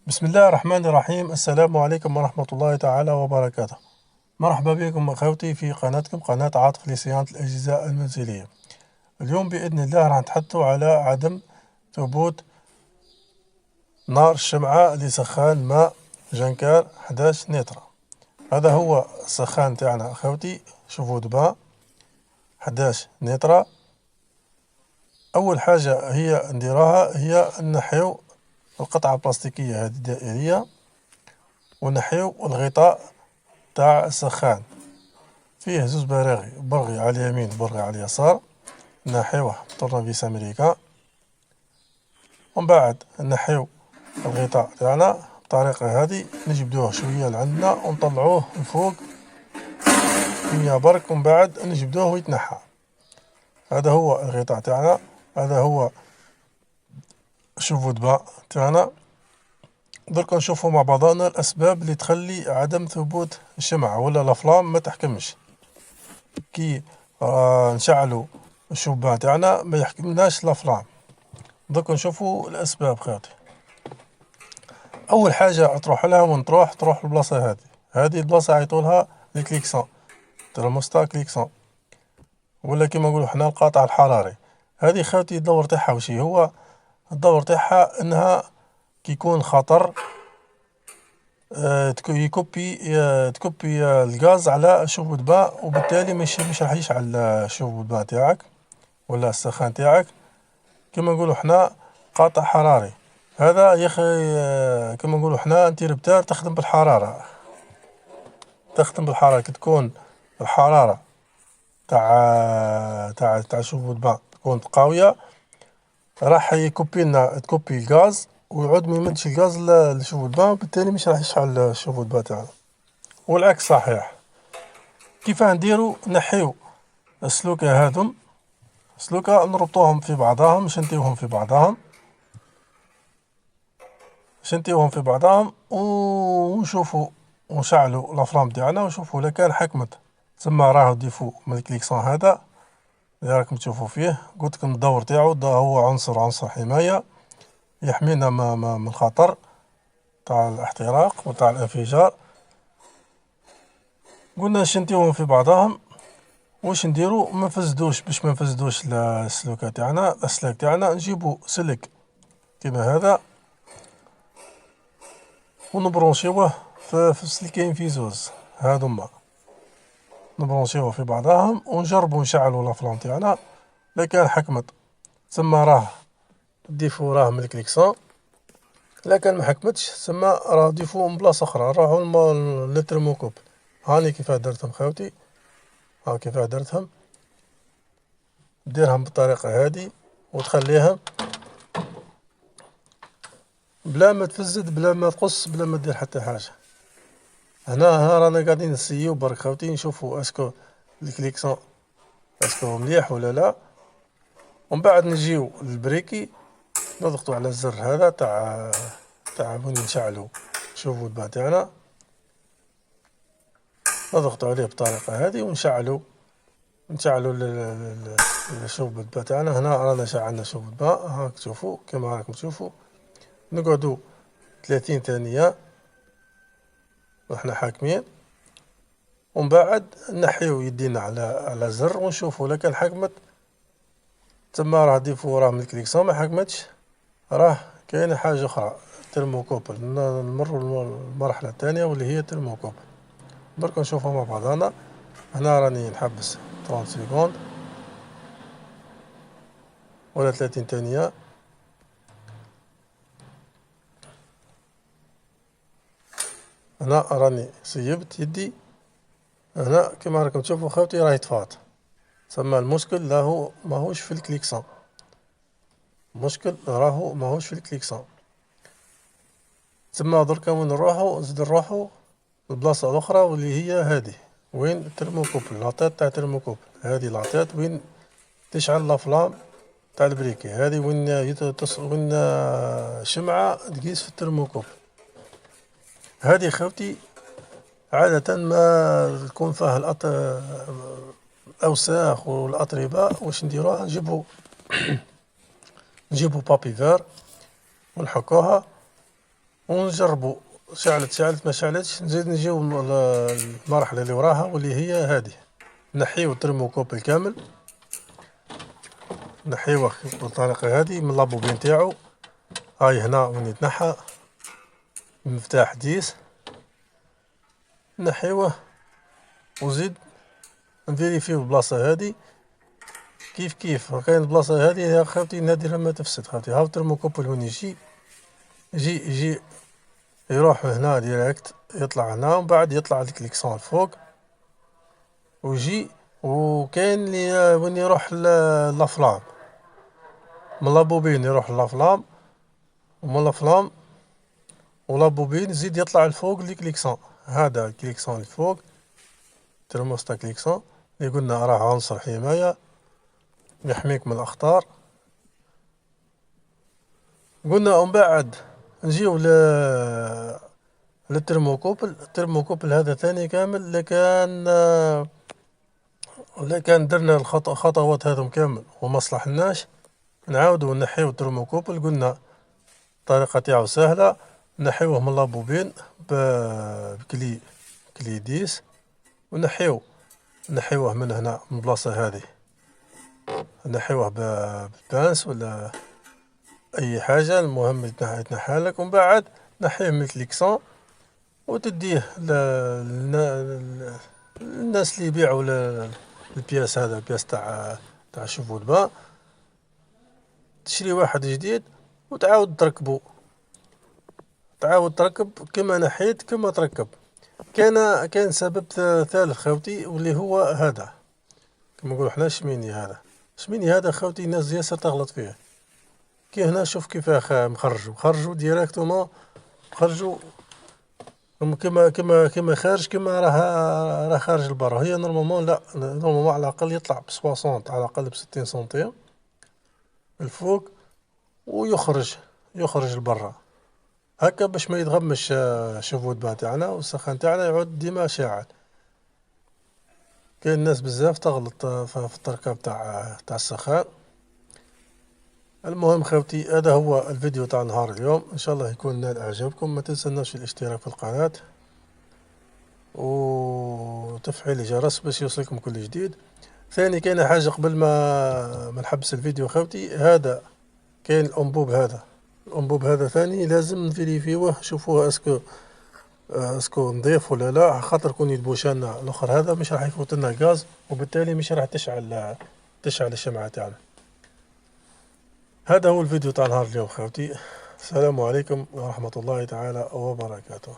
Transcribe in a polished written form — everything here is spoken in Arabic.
بسم الله الرحمن الرحيم. السلام عليكم ورحمة الله تعالى وبركاته. مرحبا بكم أخوتي في قناتكم قناة عاطف لصيانة الأجهزة المنزلية. اليوم بإذن الله راح نتحدثوا على عدم ثبوت نار الشمعة لسخان ماء جنكار 11 نيترا. هذا هو السخان تاعنا أخوتي، شوفوا دبا 11 نيترا. أول حاجة هي نديروها هي نحيو القطعة البلاستيكية هذه الدائرية، ونحيو الغطاء تاع السخان. فيه زوز براغي، برغي على اليمين وبرغي على اليسار، نحيوه بطرنفيس أمريكا. ومن بعد نحيو الغطاء تاعنا بطريقة هذه، نجبدوه شوية لعندنا ونطلعوه الفوق كيميا برك، ومن بعد نجبدوه ويتنحى. هذا هو الغطاء تاعنا، هذا هو شوفو دبا تاعنا. درك نشوفو مع بعضنا الأسباب اللي تخلي عدم ثبوت الشمعة ولا الأفلام ما تحكمش. كي نشعلو الشبان تاعنا ما يحكمناش الأفلام. درك نشوفو الأسباب خاطي. أول حاجة تروح لها وين تروح البلاصة هذه البلاصة عيطولها الكليكسون، ترموستا كليكسون، ولا كيما نقولو حنا القاطع الحراري. هذه خاوتي الدور تاعها وشي هو؟ الدور تاعها انها كيكون خطر تكوبي الغاز على شوفو دبا، وبالتالي مش راح يشعل شوفو دبا تاعك ولا السخان تاعك. كما نقولوا حنا قاطع حراري. هذا يا اخي كما نقولوا حنا انتربتار تخدم بالحرارة، كي تكون الحرارة تاع شوفو دبا تكون قوية، راح تكوبي الغاز ويعود ما يمدش الغاز لشوفو دبا، وبالتالي مش راح يشعل الشوفو دبا تاعنا. والعكس صحيح. كيف نديرو؟ نحيو السلوكة هادم، سلوكة نربطوهم في بعضهم، نشنتيوهم في بعضهم ونشوفو ونشعلو الافلام تاعنا ونشوفو الا كان حكمت. تسمى راهو ديفو من الكليكسون هذا اللي راكم تشوفو فيه. قلتلكم الدور تاعو هو عنصر حماية يحمينا من الخطر تاع الاحتراق وتاع الانفجار. قلنا نشنتيوهم في بعضهم. واش نديرو؟ ما نفسدوش، باش ما نفسدوش السلوكة تاعنا الاسلاك تاعنا، نجيبو سلك كيما هذا ونبرونشيوه في السلكين في زوز هادوما، نبرونشيوه في بعضهم ونجربو نشعلو لافلام تاعنا. لا كان حكمت تسمى راه ديفو راه من الكليكسون، لا كان ما حكمتش تسمى راه ديفو من بلاصة أخرى، نروحو للترموكوب. هاني كيفاه درتهم خاوتي، ها كيفاه درتهم. ديرهم بالطريقة هادي وتخليهم بلا ما تفزد، بلا ما تقص، بلا ما دير حتى حاجة. هنا رانا قاعدين نسيو برك خاوتي نشوفو اسكو الكليكسون اسكو مليح ولا لا. ومن بعد نجيو للبريكي، نضغطو على الزر هذا تاع وين نشعلو شوفو البا تاعنا، نضغطو عليه بالطريقة هذه ونشعلو الشوف البا تاعنا. هنا رانا شعلنا شوف البا، هاك تشوفو كما راكم تشوفو. نقعدو 30 ثانية وحنا حاكمين، ومن بعد نحيو يدينا على الزر ونشوفو الا كان حكمت تما راه ديفو راه من الكليكسون. ما حكمتش راه كاينة حاجة أخرى، ترموكوبل. نمرو المرحلة الثانية واللي هي ترموكوبل. برك نشوفو مع بعضنا. هنا راني نحبس 30 سكوند ولا 30 ثانية. هنا راني سيبت يدي. هنا كما راكم تشوفوا خاوتي راهي طفات. تسمى المشكل راهو ماهوش في الكليكسون، المشكل راهو ماهوش في الكليكسون. تسمى دركا وين نروحو نزيد نروحو البلاصة الأخرى واللي هي هذه وين الترموكوبل، لاطيط تاع الترموكوبل. هذه لاطيط وين تشعل لافلام تاع البريكي، هذه وين شمعة تقيس في الترموكوبل. هذه خاوتي عادة ما تكون فيها الأوساخ والأطربة. واش نديروها؟ نجيبو بابي فير ونحكوها ونجربوا. شعلت ما شعلتش نزيد نجيو المرحلة اللي وراها واللي هي هذه. نحيو الترموكوب الكامل، نحيوه بالطريقة هذه من لابوبين تاعو. هاي هنا وين يتنحى المفتاح 10 نحيوه وزيد نفيريفيو البلاصة هذه كيف كاين البلاصة هذه يا خاوتي نادرا ما تفسد خاوتي. هاو الترموكوب وين يجي يروح هنا ديريكت، يطلع هنا ومن بعد يطلع الكليكسون الفوق ويجي. وكاين اللي وين يروح لافلام من لابوبين يروح لافلام، ومن لافلام ولابوبين يزيد يطلع الفوق الكليكسون. هذا الكليكسون الفوق ترموستا كليكسون اللي قلنا راه عنصر حماية يحميك من الأخطار. قلنا ومن بعد نجيو الترموكوبل هذا ثاني كامل اللي كان درنا الخطوات هذم كامل وما صلحناش، نعاودو نحيو الترموكوبل. قلنا الطريقة تاعو سهلة، نحيوه من لابوبين بكلي 10 ونحيوه من هنا من البلاصة هذه، نحيوه ببانس ولا اي حاجة، المهم يتنحالك. ومن بعد نحيه من الكليكسون وتديه للناس اللي يبيعوا البياس. هذا البياس تاع شوفو دبا، تشري واحد جديد وتعاود تركبو، تركب كما نحيت كما تركب. كان سبب ثالث خاوتي واللي هو هذا كما نقولو حنا شميني هذا خاوتي الناس ياسر تغلط فيه. كي هنا شوف كيفاه خرجوا ديريكتومون، خرجوا كما خارج كما راه خارج لبرا. هي نورمالمون لا، نورمالمون على الاقل يطلع ب60 على الاقل ب60 سنتيم الفوق ويخرج لبرا هكا باش ما يتغمش شوفو دبا تاعنا والسخان تاعنا يعود ديما شاعل. كاين ناس بزاف تغلط في التركاب تاع السخان. المهم خاوتي هذا هو الفيديو تاع نهار اليوم، ان شاء الله يكون نال اعجابكم. ما تنسوناش الاشتراك في القناة وتفعيل الجرس باش يوصلكم كل جديد. ثاني كاين حاجة قبل ما نحبس الفيديو خاوتي، هذا كاين الانبوب هذا ثاني لازم نفيريفيوه، شوفوه اسكو نضيف ولا لا، خاطر كون يدبوشانا الاخر هذا مش راح يفوت لنا غاز وبالتالي مش راح تشعل الشمعة تاعنا. هذا هو الفيديو تاع نهار اليوم خاوتي. السلام عليكم ورحمة الله تعالى وبركاته.